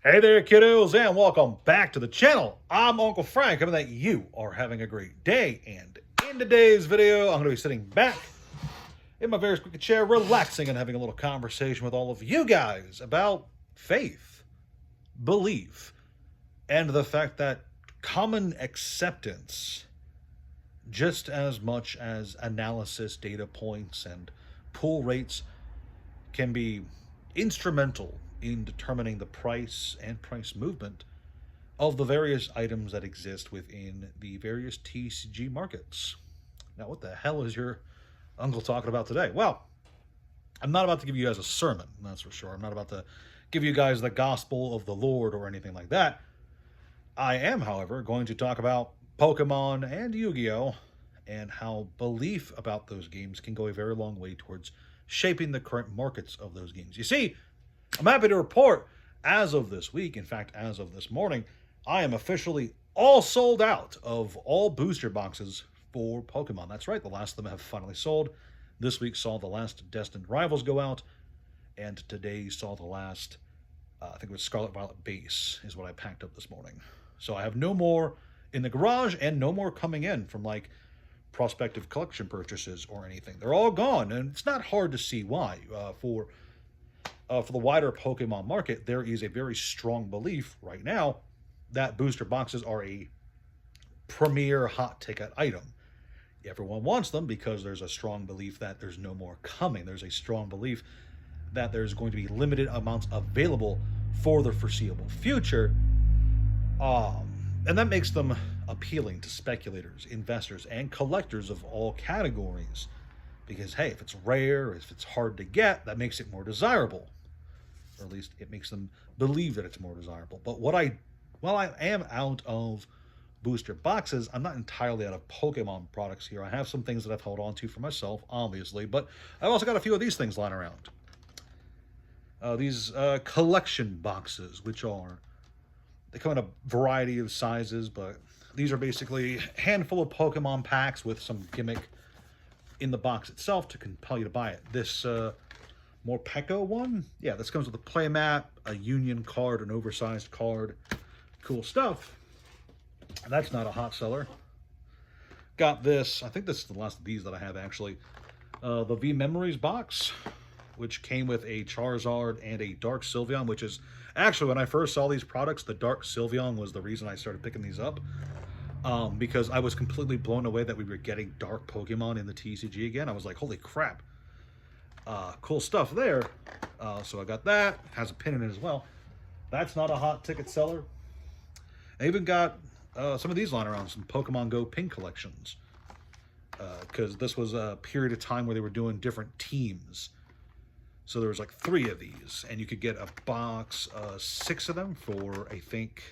Hey there, kiddos, and welcome back to the channel. I'm Uncle Frank, hoping that you are having a great day. And in today's video, I'm going to be sitting back in my very squeaky chair, relaxing and having a little conversation with all of you guys about faith, belief, and the fact that common acceptance, just as much as analysis, data points, and pull rates, can be instrumental in determining the price and price movement of the various items that exist within the various TCG markets. Now, what the hell is your uncle talking about today? Well, I'm not about to give you guys a sermon, that's for sure. I'm not about to give you guys the gospel of the Lord or anything like that. I am, however, going to talk about Pokemon and Yu Gi Oh! And how belief about those games can go a very long way towards shaping the current markets of those games. You see, I'm happy to report, as of this week, in fact, as of this morning, I am officially all sold out of all booster boxes for Pokemon. That's right, the last of them have finally sold. This week saw the last Destined Rivals go out, and today saw the last, I think it was Scarlet Violet Base, is what I packed up this morning. So I have no more in the garage and no more coming in from like prospective collection purchases or anything. They're all gone, and it's not hard to see why. For the wider Pokemon market, there is a very strong belief right now that booster boxes are a premier hot ticket item. Everyone wants them because there's a strong belief that there's no more coming. There's a strong belief that there's going to be limited amounts available for the foreseeable future. And that makes them appealing to speculators, investors, and collectors of all categories. Because, hey, if it's rare, if it's hard to get, that makes it more desirable. Or at least it makes them believe that it's more desirable. But while I am out of booster boxes, I'm not entirely out of Pokemon products here. I have some things that I've held on to for myself, obviously, but I've also got a few of these things lying around. These collection boxes, they come in a variety of sizes, but these are basically a handful of Pokemon packs with some gimmick in the box itself to compel you to buy it. This Morpeko one, yeah, this comes with a playmat, a union card, an oversized card. Cool stuff. That's not a hot seller. Got this, I think this is the last of these that I have actually. The V Memories box, which came with a Charizard and a Dark Sylveon, which is actually, when I first saw these products, the Dark Sylveon was the reason I started picking these up. Because I was completely blown away that we were getting dark Pokemon in the TCG again. I was like, holy crap. Cool stuff there. So I got that. Has a pin in it as well. That's not a hot ticket seller. I even got some of these lying around, some Pokemon Go pin collections. Because this was a period of time where they were doing different teams. So there was like 3 of these. And you could get a box, 6 of them for, I think,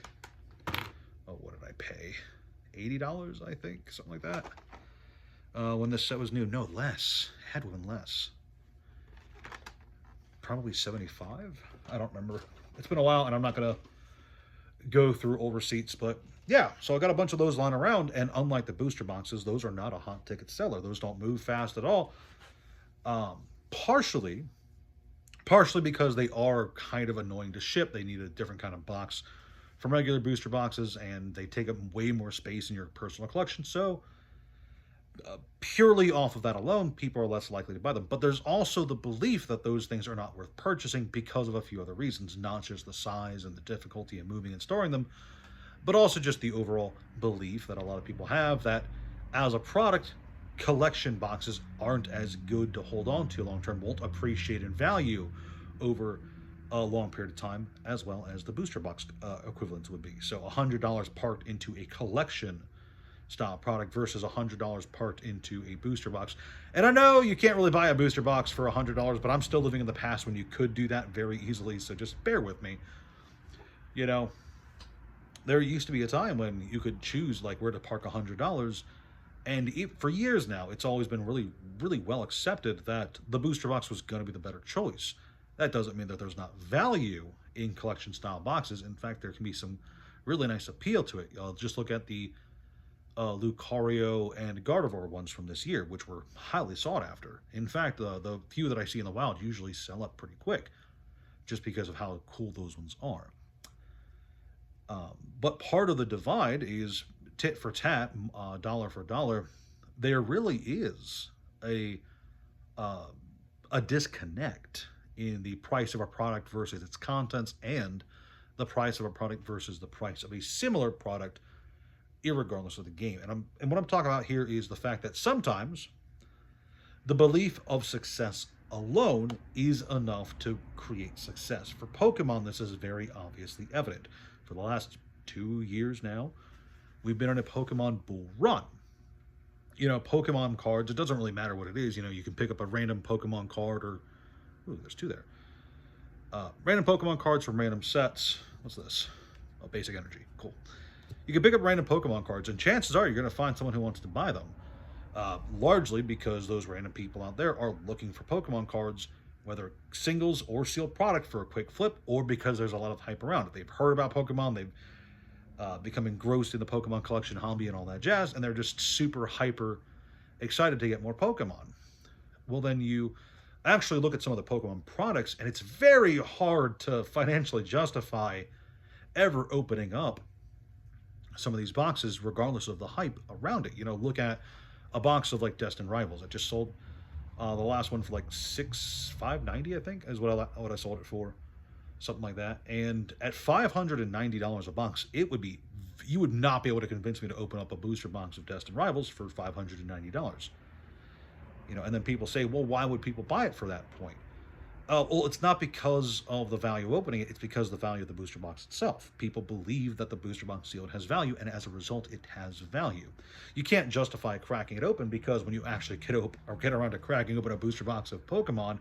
oh, what did I pay? $80, I think, something like that. When this set was new, no, less. It had to have been less. Probably 75. I don't remember. It's been a while, and I'm not gonna go through old receipts, but yeah. So I got a bunch of those lying around, and unlike the booster boxes, those are not a hot ticket seller. Those don't move fast at all. Partially because they are kind of annoying to ship. They need a different kind of box from regular booster boxes, and they take up way more space in your personal collection. So purely off of that alone, people are less likely to buy them. But there's also the belief that those things are not worth purchasing because of a few other reasons, not just the size and the difficulty of moving and storing them, but also just the overall belief that a lot of people have that as a product, collection boxes aren't as good to hold on to long term, won't appreciate in value over a long period of time, as well as the booster box equivalents would be. So $100 parked into a collection style product versus $100 parked into a booster box. And I know you can't really buy a booster box for $100, but I'm still living in the past when you could do that very easily, so just bear with me. You know, there used to be a time when you could choose like where to park $100, and for years now, it's always been really, really well accepted that the booster box was going to be the better choice. That doesn't mean that there's not value in collection style boxes. In fact, there can be some really nice appeal to it. Just look at the Lucario and Gardevoir ones from this year, which were highly sought after. In fact, the few that I see in the wild usually sell up pretty quick, just because of how cool those ones are. But part of the divide is tit for tat, dollar for dollar. There really is a uh, a disconnect in the price of a product versus its contents, and the price of a product versus the price of a similar product, irregardless of the game. And what I'm talking about here is the fact that sometimes the belief of success alone is enough to create success. For Pokemon, this is very obviously evident. For the last 2 years now, we've been on a Pokemon bull run. Pokemon cards, it doesn't really matter what it is. You can pick up a random Pokemon card or, ooh, there's two there. Random Pokemon cards from random sets. What's this? Oh, basic energy. Cool. You can pick up random Pokemon cards, and chances are you're going to find someone who wants to buy them. Largely because those random people out there are looking for Pokemon cards, whether singles or sealed product for a quick flip, or because there's a lot of hype around it. They've heard about Pokemon, they've become engrossed in the Pokemon collection hobby and all that jazz, and they're just super hyper excited to get more Pokemon. Well, then you actually look at some of the Pokemon products, and it's very hard to financially justify ever opening up some of these boxes, regardless of the hype around it. Look at a box of like Destined Rivals. I just sold the last one for like $5.90, I think, is what I sold it for, something like that. And at $590 a box, you would not be able to convince me to open up a booster box of Destined Rivals for $590. And then people say, well, why would people buy it for that point? Well, it's not because of the value opening it, it's because of the value of the booster box itself. People believe that the booster box sealed has value, and as a result, it has value. You can't justify cracking it open, because when you actually get around to cracking open a booster box of Pokemon,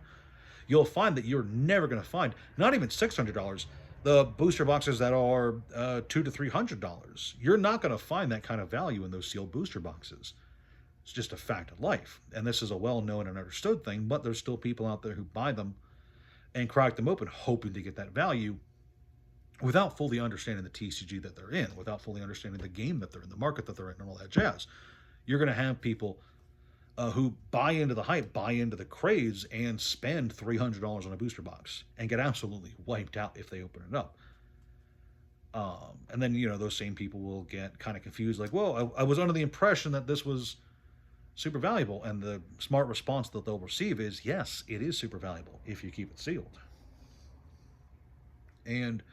you'll find that you're never going to find, not even $600, the booster boxes that are $200 to $300. You're not going to find that kind of value in those sealed booster boxes. It's just a fact of life. And this is a well-known and understood thing, but there's still people out there who buy them and crack them open hoping to get that value without fully understanding the TCG that they're in, without fully understanding the game that they're in, the market that they're in, and all that jazz. You're going to have people who buy into the hype, buy into the craze, and spend $300 on a booster box and get absolutely wiped out if they open it up. And then, those same people will get kind of confused, like, whoa, I was under the impression that this was super valuable. And the smart response that they'll receive is, yes, it is super valuable if you keep it sealed. And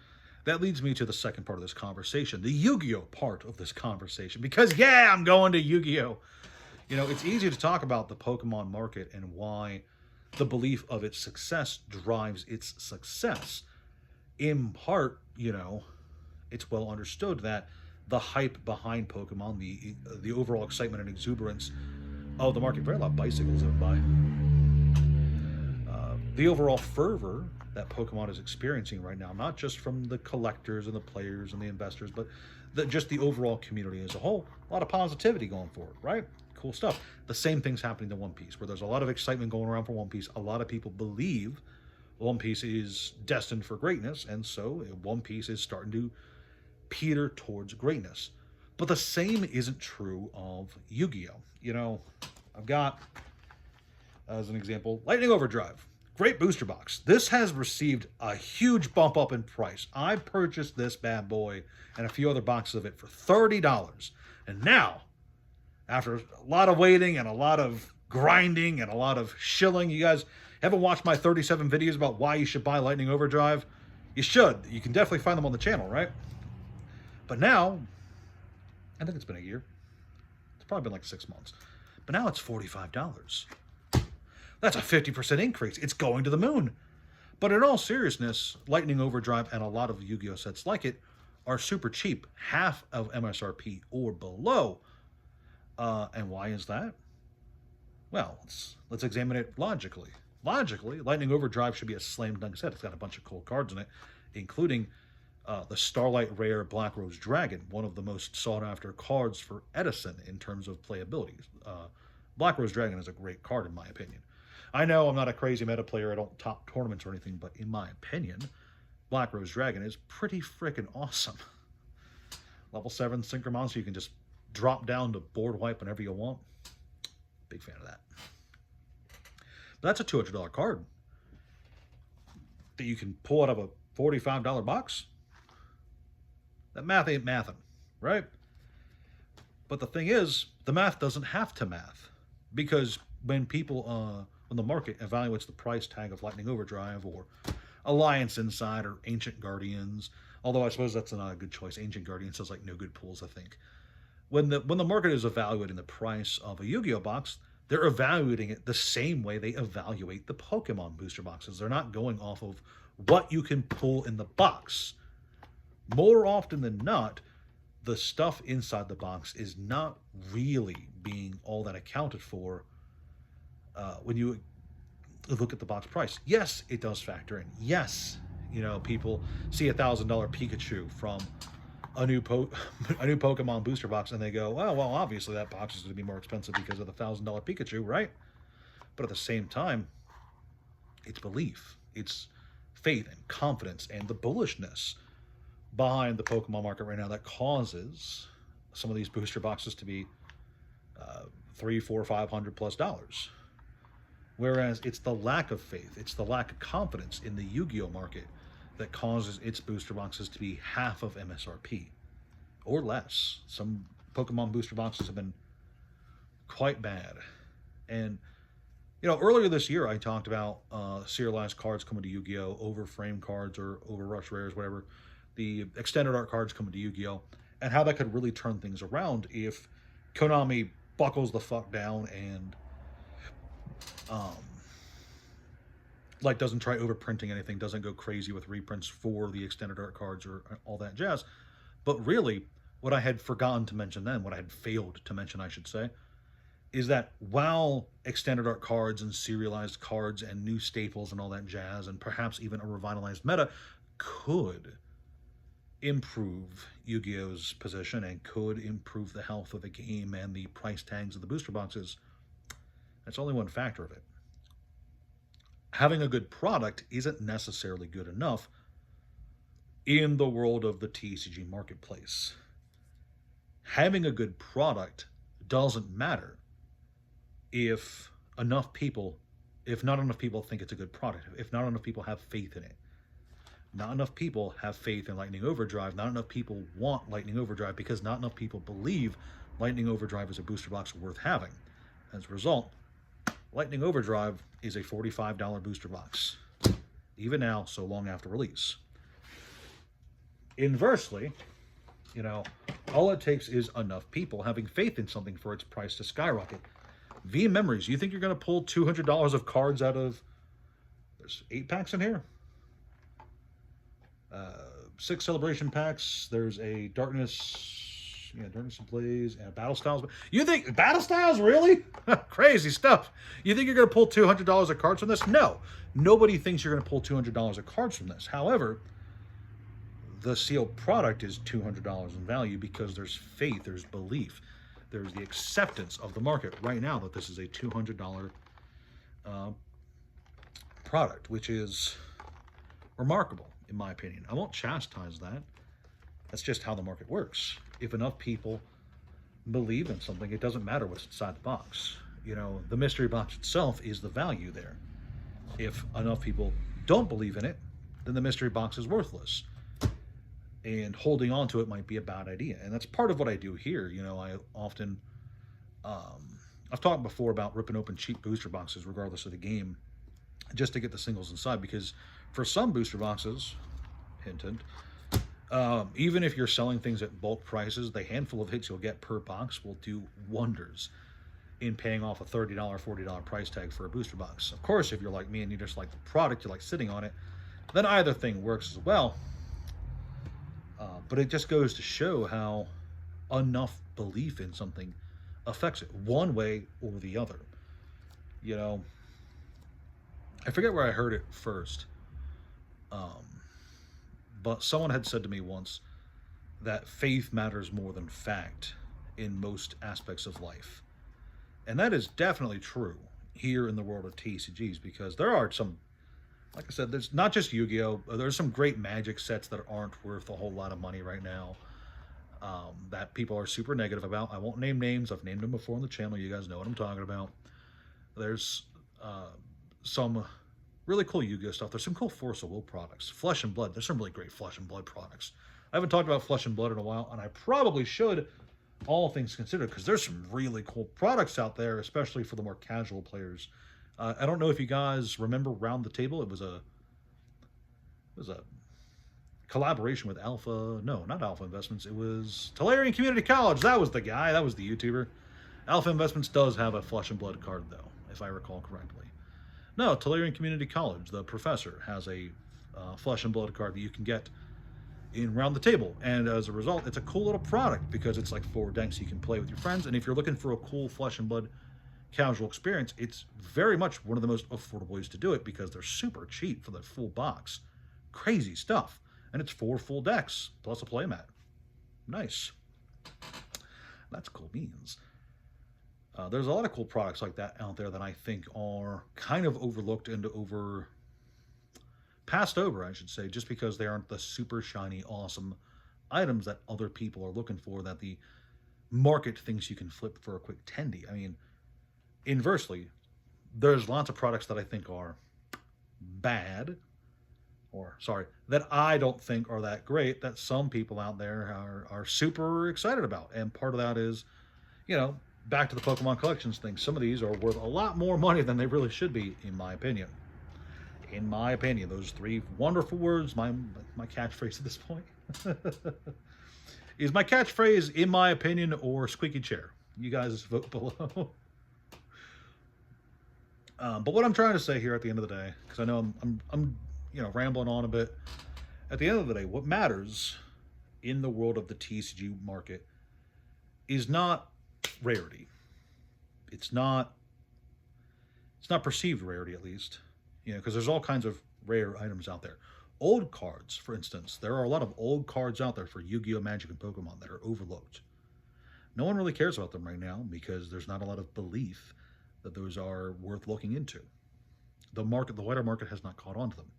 that leads me to the second part of this conversation, the Yu-Gi-Oh part of this conversation, because yeah, I'm going to Yu-Gi-Oh. It's easy to talk about the Pokemon market and why the belief of its success drives its success. In part, it's well understood that the hype behind Pokemon, the overall excitement and exuberance of the market, very lot of bicycles in by. The overall fervor that Pokemon is experiencing right now, not just from the collectors and the players and the investors, but just the overall community as a whole, a lot of positivity going forward, right? Cool stuff. The same thing's happening to One Piece, where there's a lot of excitement going around for One Piece. A lot of people believe One Piece is destined for greatness, and so One Piece is starting to peter towards greatness. But the same isn't true of Yu-Gi-Oh! I've got, as an example, Lightning Overdrive. Great booster box. This has received a huge bump up in price. I purchased this bad boy and a few other boxes of it for $30. And now, after a lot of waiting and a lot of grinding and a lot of shilling, you guys haven't watched my 37 videos about why you should buy Lightning Overdrive? You should. You can definitely find them on the channel, right? But now, I think it's been a year. It's probably been like 6 months. But now it's $45. That's a 50% increase. It's going to the moon. But in all seriousness, Lightning Overdrive and a lot of Yu-Gi-Oh sets like it are super cheap, half of MSRP or below. And why is that? Well, let's examine it logically. Logically, Lightning Overdrive should be a slam dunk set. It's got a bunch of cool cards in it, including the Starlight Rare Black Rose Dragon, one of the most sought-after cards for Edison in terms of playability. Black Rose Dragon is a great card, in my opinion. I know I'm not a crazy meta player, I don't top tournaments or anything, but in my opinion, Black Rose Dragon is pretty freaking awesome. Level 7 Synchro Monster, you can just drop down to board wipe whenever you want. Big fan of that. But that's a $200 card that you can pull out of a $45 box. That math ain't mathin', right? But the thing is, the math doesn't have to math, because when people, when the market evaluates the price tag of Lightning Overdrive or Alliance Inside or Ancient Guardians, although I suppose that's not a good choice. Ancient Guardians has like no good pulls, I think. When the market is evaluating the price of a Yu-Gi-Oh box, they're evaluating it the same way they evaluate the Pokemon booster boxes. They're not going off of what you can pull in the box. More often than not, the stuff inside the box is not really being all that accounted for when you look at the box price. Yes, it does factor in. Yes, people see $1,000 Pikachu from a new a new Pokemon booster box, and they go, "Oh, well, obviously that box is going to be more expensive because of the $1,000 Pikachu, right?" But at the same time, it's belief, it's faith and confidence, and the bullishness behind the Pokemon market right now that causes some of these booster boxes to be $300, $400, $500+ Whereas it's the lack of faith, it's the lack of confidence in the Yu-Gi-Oh market that causes its booster boxes to be half of MSRP or less. Some Pokemon booster boxes have been quite bad. And, earlier this year I talked about serialized cards coming to Yu-Gi-Oh, over frame cards or over rush rares, whatever. The extended art cards coming to Yu-Gi-Oh, and how that could really turn things around if Konami buckles the fuck down and doesn't try overprinting anything, doesn't go crazy with reprints for the extended art cards or all that jazz. But really, what I had forgotten to mention then, what I had failed to mention, I should say, is that while extended art cards and serialized cards and new staples and all that jazz, and perhaps even a revitalized meta could improve Yu-Gi-Oh's position and could improve the health of the game and the price tags of the booster boxes, that's only one factor of it. Having a good product isn't necessarily good enough in the world of the TCG marketplace. Having a good product doesn't matter if not enough people think it's a good product, if not enough people have faith in it. Not enough people have faith in Lightning Overdrive. Not enough people want Lightning Overdrive because not enough people believe Lightning Overdrive is a booster box worth having. As a result, Lightning Overdrive is a $45 booster box, even now, so long after release. Inversely, all it takes is enough people having faith in something for its price to skyrocket. V Memories, you think you're going to pull $200 of cards out of... There's 8 packs in here? 6 celebration packs. There's a Darkness Ablaze, and a Battle Styles. You think Battle Styles, really? Crazy stuff. You think you're going to pull $200 of cards from this? No. Nobody thinks you're going to pull $200 of cards from this. However, the sealed product is $200 in value because there's faith, there's belief, there's the acceptance of the market right now that this is a $200 product, which is remarkable. In my opinion, I won't chastise that. That's just how the market works. If enough people believe in something, it doesn't matter what's inside the box. The mystery box itself is the value there. If enough people don't believe in it, then the mystery box is worthless. And holding on to it might be a bad idea. And that's part of what I do here. I often, I've talked before about ripping open cheap booster boxes regardless of the game, just to get the singles inside, because for some booster boxes, hint, even if you're selling things at bulk prices, the handful of hits you'll get per box will do wonders in paying off a $30, $40 price tag for a booster box. Of course, if you're like me and you just like the product, you like sitting on it, then either thing works as well. But it just goes to show how enough belief in something affects it one way or the other. I forget where I heard it first. But someone had said to me once that faith matters more than fact in most aspects of life. And that is definitely true here in the world of TCGs, because there are some, like I said, there's not just Yu-Gi-Oh! There's some great Magic sets that aren't worth a whole lot of money right now that people are super negative about. I won't name names. I've named them before on the channel. You guys know what I'm talking about. There's some really cool Yu-Gi-Oh stuff. There's some cool Force of Will products. Flesh and Blood. There's some really great Flesh and Blood products. I haven't talked about Flesh and Blood in a while, and I probably should, all things considered, because there's some really cool products out there, especially for the more casual players. I don't know if you guys remember Round the Table. It was a collaboration with Alpha. No, not Alpha Investments. It was Tolarian Community College. That was the guy. That was the YouTuber. Alpha Investments does have a Flesh and Blood card, though, if I recall correctly. No, Tolarian Community College, the professor, has a Flesh and Blood card that you can get in Round the Table. And as a result, it's a cool little product because it's like 4 decks you can play with your friends. And if you're looking for a cool Flesh and Blood casual experience, it's very much one of the most affordable ways to do it because they're super cheap for the full box. Crazy stuff. And it's 4 full decks plus a playmat. Nice. That's cool beans. There's a lot of cool products like that out there that I think are kind of overlooked and passed over, I should say, just because they aren't the super shiny, awesome items that other people are looking for, that the market thinks you can flip for a quick tendy. I mean, inversely, there's lots of products that I think are bad, that I don't think are that great, that some people out there are super excited about. And part of that is, back to the Pokemon collections thing. Some of these are worth a lot more money than they really should be, in my opinion. In my opinion, those 3 wonderful words, my catchphrase at this point. Is my catchphrase, in my opinion, or squeaky chair? You guys vote below. But what I'm trying to say here at the end of the day, because I know I'm rambling on a bit. At the end of the day, what matters in the world of the TCG market is not rarity. It's not perceived rarity, at least. Because there's all kinds of rare items out there. Old cards, for instance. There are a lot of old cards out there for Yu-Gi-Oh! Magic and Pokemon that are overlooked. No one really cares about them right now because there's not a lot of belief that those are worth looking into. The wider market has not caught on to them.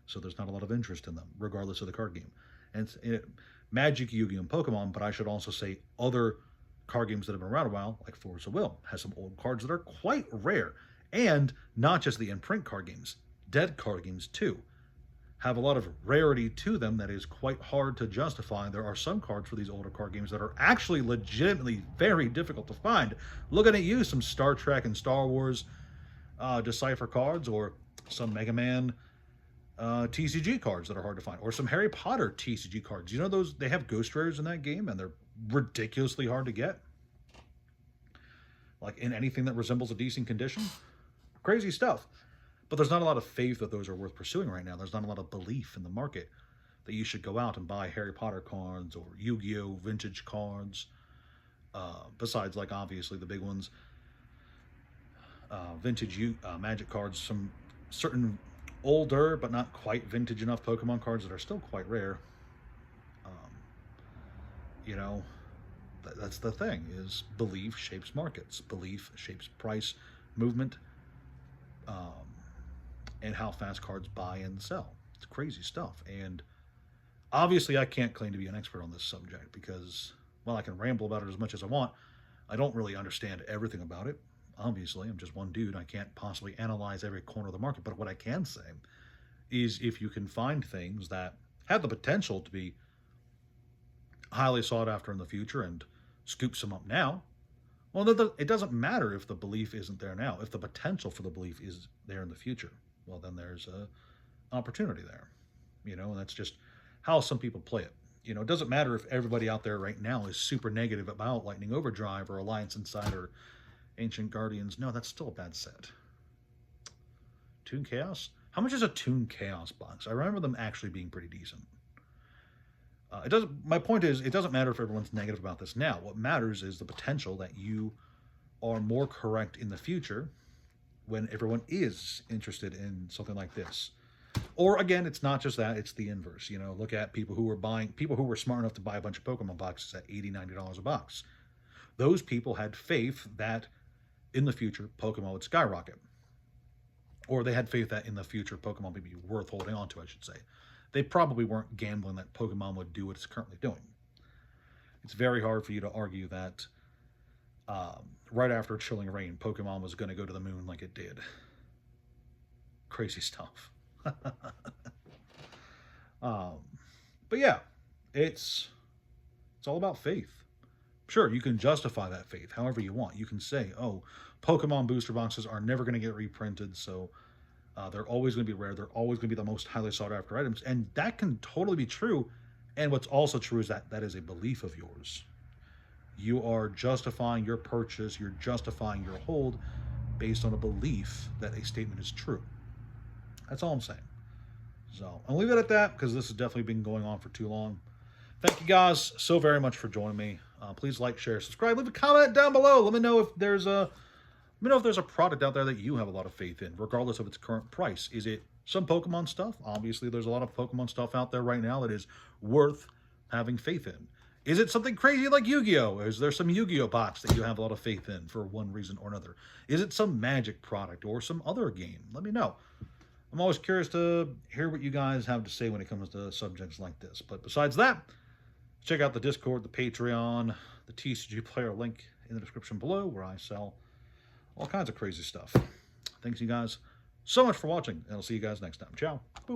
So there's not a lot of interest in them, regardless of the card game. And Magic, Yu-Gi-Oh! And Pokemon, but I should also say other card games that have been around a while, like Force of Will, has some old cards that are quite rare. And not just the in-print card games, dead card games too, have a lot of rarity to them that is quite hard to justify. There are some cards for these older card games that are actually legitimately very difficult to find. Looking at you, some Star Trek and Star Wars Decipher cards, or some Mega Man TCG cards that are hard to find, or some Harry Potter TCG cards. Those, they have ghost rares in that game, and they're ridiculously hard to get. Like in anything that resembles a decent condition. Crazy stuff. But there's not a lot of faith that those are worth pursuing right now. There's not a lot of belief in the market that you should go out and buy Harry Potter cards or Yu-Gi-Oh! Vintage cards. Besides, like, obviously the big ones. Vintage Magic cards. Some certain older but not quite vintage enough Pokemon cards that are still quite rare. That's the thing, is belief shapes markets. Belief shapes price movement. And how fast cards buy and sell. It's crazy stuff. And obviously I can't claim to be an expert on this subject because, well, I can ramble about it as much as I want. I don't really understand everything about it. Obviously, I'm just one dude. I can't possibly analyze every corner of the market. But what I can say is if you can find things that have the potential to be highly sought after in the future and scoop some up now, well, it doesn't matter if the belief isn't there now. If the potential for the belief is there in the future, well, then there's an opportunity there. And that's just how some people play it. It doesn't matter if everybody out there right now is super negative about Lightning Overdrive or Alliance Insider, Ancient Guardians. No, that's still a bad set. Toon Chaos? How much is a Toon Chaos box? I remember them actually being pretty decent. My point is, it doesn't matter if everyone's negative about this now. What matters is the potential that you are more correct in the future when everyone is interested in something like this. Or again, it's not just that, it's the inverse. Look at people who were smart enough to buy a bunch of Pokemon boxes at $80, $90 a box. Those people had faith that in the future, Pokemon would skyrocket. Or they had faith that in the future, Pokemon would be worth holding on to, I should say. They probably weren't gambling that Pokemon would do what it's currently doing. It's very hard for you to argue that right after Chilling Reign, Pokemon was going to go to the moon like it did. Crazy stuff. But yeah, It's all about faith. Sure, you can justify that faith however you want. You can say, oh, Pokemon booster boxes are never going to get reprinted, so they're always going to be rare. They're always going to be the most highly sought after items. And that can totally be true. And what's also true is that that is a belief of yours. You are justifying your purchase, you're justifying your hold based on a belief that a statement is true. That's all I'm saying. So I'll leave it at that because this has definitely been going on for too long. Thank you guys so very much for joining me. Please like, share, subscribe, leave a comment down below. Let me know if there's a product out there that you have a lot of faith in, regardless of its current price. Is it some Pokemon stuff? Obviously, there's a lot of Pokemon stuff out there right now that is worth having faith in. Is it something crazy like Yu-Gi-Oh? Is there some Yu-Gi-Oh box that you have a lot of faith in for one reason or another? Is it some Magic product or some other game? Let me know. I'm always curious to hear what you guys have to say when it comes to subjects like this. But besides that, check out the Discord, the Patreon, the TCG player link in the description below where I sell all kinds of crazy stuff. Thanks you guys so much for watching, and I'll see you guys next time. Ciao. Boop.